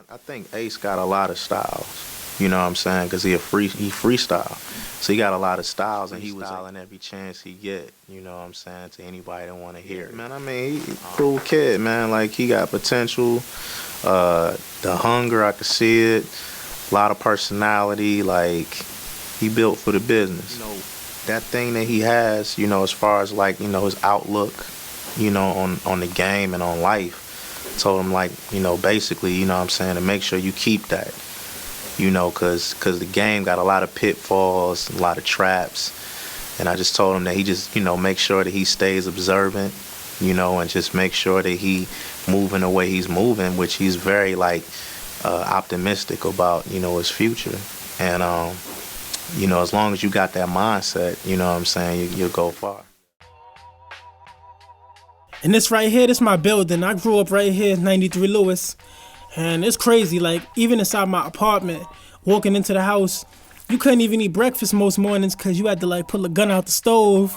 I think Ace got a lot of styles. You know what I'm saying? Because he freestyle, so he got a lot of styles, and he was styling every chance he get. You know what I'm saying? To anybody that want to hear it, man. I mean, he cool kid, man. Like he got potential, the hunger, I could see it. A lot of personality. Like he built for the business. You know, that thing that he has. You know, as far as like his outlook. You know, on the game and on life. Told him like, basically, what I'm saying, to make sure you keep that, cause the game got a lot of pitfalls, a lot of traps, and I just told him that he just, make sure that he stays observant, and just make sure that he moving the way he's moving, which he's very like optimistic about, his future, and as long as you got that mindset, what I'm saying, you'll go far. And this right here, this my building. I grew up right here, 93 Lewis. And it's crazy, like, even inside my apartment, walking into the house, you couldn't even eat breakfast most mornings because you had to, like, pull a gun out the stove.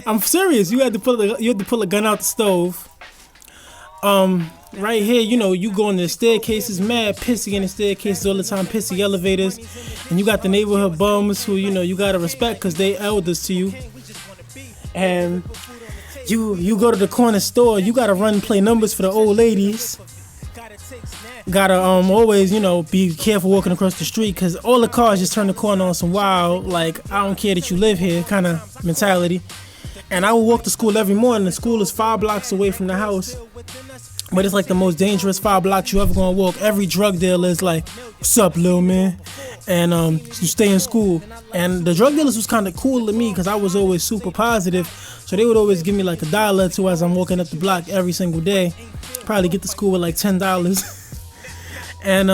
I'm serious, you had to pull a gun out the stove. Right here, you go in the staircases, mad pissy in the staircases all the time, pissy elevators. And you got the neighborhood bums who, you gotta respect because they elders to you. And you go to the corner store, you gotta run and play numbers for the old ladies. Gotta always, be careful walking across the street because all the cars just turn the corner on some wild, like, I don't care that you live here kind of mentality. And I would walk to school every morning. The school is 5 blocks away from the house. But it's like the most dangerous 5 blocks you ever gonna walk. Every drug dealer is like, what's up, little man? And you stay in school. And the drug dealers was kind of cool to me because I was always super positive. So they would always give me like $1 or 2 as I'm walking up the block every single day. Probably get to school with like $10. And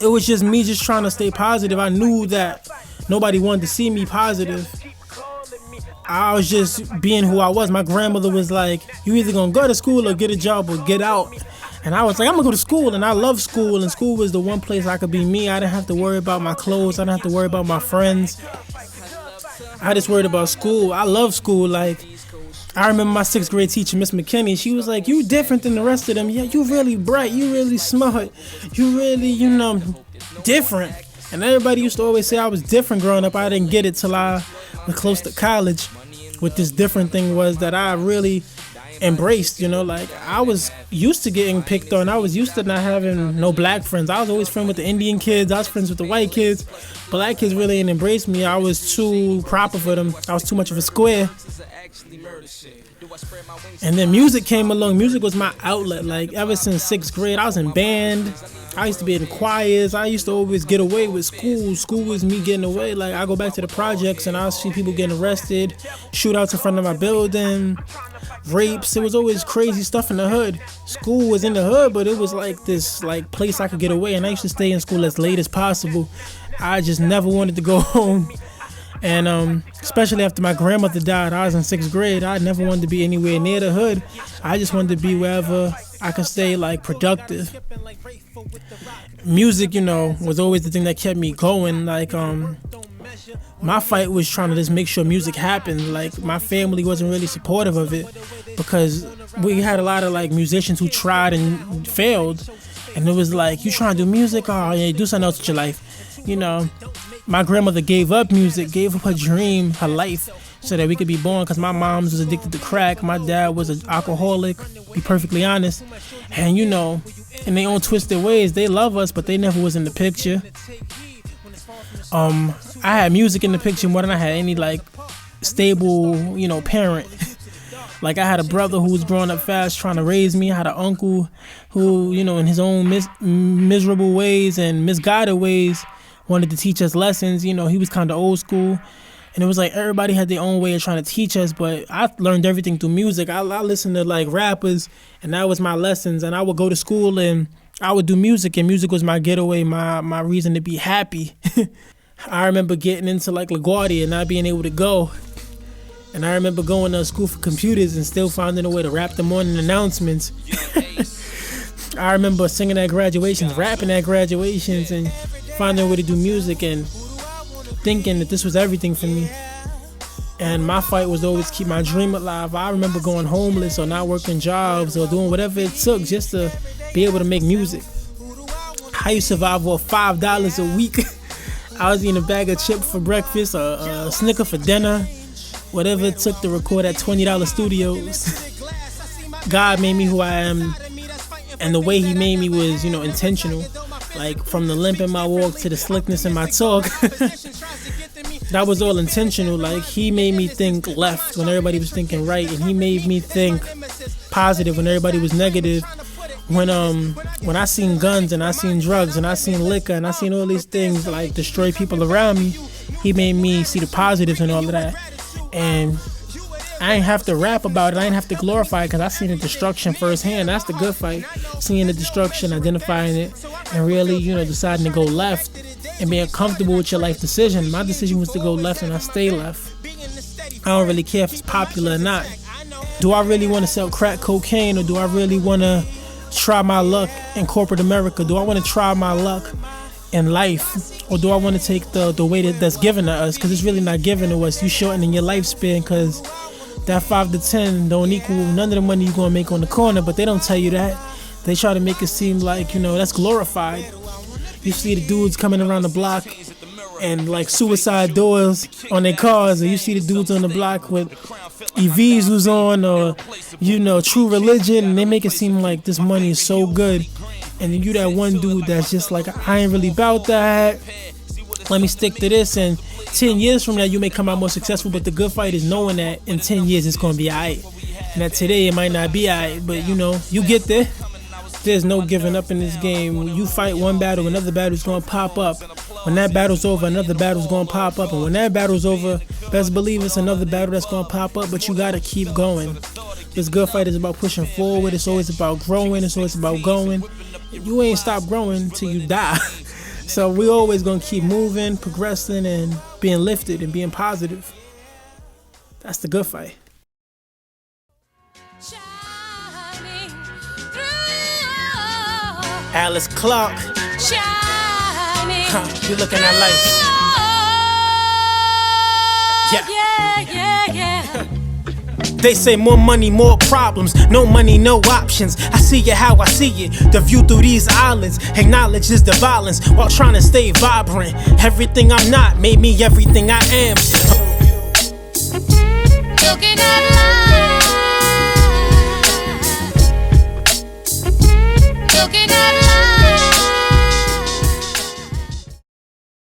it was just me just trying to stay positive. I knew that nobody wanted to see me positive. I was just being who I was. My grandmother was like, you either gonna go to school or get a job or get out. And I was like, I'm gonna go to school, and I love school, and school was the one place I could be me. I didn't have to worry about my clothes. I didn't have to worry about my friends. I just worried about school. I love school. Like, I remember my 6th grade teacher, Miss McKinney, she was like, you different than the rest of them. Yeah, you really bright. You really smart. You really, different. And everybody used to always say I was different growing up. I didn't get it till I was close to college. What this different thing was that I really embraced, like I was used to getting picked on. I was used to not having no black friends. I was always friends with the Indian kids. I was friends with the white kids. Black kids really didn't embrace me. I was too proper for them. I was too much of a square. And then music came along. Music was my outlet. Like ever since 6th grade, I was in band. I used to be in choirs. I used to always get away with school. School was me getting away. Like I go back to the projects and I see people getting arrested, shootouts in front of my building, rapes. It was always crazy stuff in the hood. School was in the hood, but it was like this like place I could get away. And I used to stay in school as late as possible. I just never wanted to go home. And especially after my grandmother died, I was in 6th grade. I never wanted to be anywhere near the hood. I just wanted to be wherever I could stay like productive. Music, was always the thing that kept me going. Like my fight was trying to just make sure music happened. Like my family wasn't really supportive of it because we had a lot of like musicians who tried and failed. And it was like, you trying to do music? Oh yeah, do something else with your life. My grandmother gave up music, gave up her dream, her life, so that we could be born, because my mom was addicted to crack. My dad was an alcoholic, be perfectly honest. And in their own twisted ways, they love us, but they never was in the picture. I had music in the picture more than I had any like stable, parent. Like I had a brother who was growing up fast trying to raise me. I had an uncle who, in his own miserable ways and misguided ways, wanted to teach us lessons. He was kind of old school. And it was like everybody had their own way of trying to teach us, but I learned everything through music. I listened to like rappers, and that was my lessons. And I would go to school and I would do music, and music was my getaway, my reason to be happy. I remember getting into like LaGuardia and not being able to go. And I remember going to school for computers and still finding a way to rap the morning announcements. I remember singing at graduations, rapping at graduations, and finding a way to do music and thinking that this was everything for me. And my fight was to always keep my dream alive. I remember going homeless or not working jobs or doing whatever it took just to be able to make music. How you survive off $5 a week? I was eating a bag of chips for breakfast, a Snicker for dinner, whatever it took to record at $20 studios. God made me who I am, and the way he made me was, intentional. Like, from the limp in my walk to the slickness in my talk. That was all intentional. Like, he made me think left when everybody was thinking right, and he made me think positive when everybody was negative. When I seen guns and I seen drugs and I seen liquor and I seen all these things like destroy people around me, he made me see the positives and all of that. And I ain't have to rap about it. I ain't have to glorify it because I seen the destruction firsthand. That's the good fight. Seeing the destruction, identifying it, and really, deciding to go left and being comfortable with your life decision. My decision was to go left, and I stay left. I don't really care if it's popular or not. Do I really want to sell crack cocaine, or do I really want to try my luck in corporate America? Do I want to try my luck in life, or do I want to take the way that's given to us? Because it's really not given to us. You shortening your lifespan because that 5 to 10 don't equal none of the money you're gonna make on the corner. But they don't tell you that. They try to make it seem like that's glorified. You see the dudes coming around the block and like suicide doors on their cars, or you see the dudes on the block with EVs was on, or True Religion, and they make it seem like this money is so good, and then you that one dude that's just like, I ain't really about that, let me stick to this, and 10 years from now you may come out more successful. But the good fight is knowing that in 10 years it's gonna be alright, and that today it might not be alright, but you get there. There's no giving up in this game. When you fight one battle, another battle's gonna pop up. When that battle's over, another battle's gonna pop up. And when that battle's over, best believe it's another battle that's gonna pop up. But you gotta keep going. This good fight is about pushing forward. It's always about growing. It's always about going. You ain't stop growing till you die. So we always gonna keep moving, progressing, and being lifted and being positive. That's the good fight. Alice Clark, you looking at life. Yeah. They say more money, more problems. No money, no options. I see it how I see it. The view through these islands acknowledges the violence while trying to stay vibrant. Everything I'm not made me everything I am. Looking at life. Looking at life.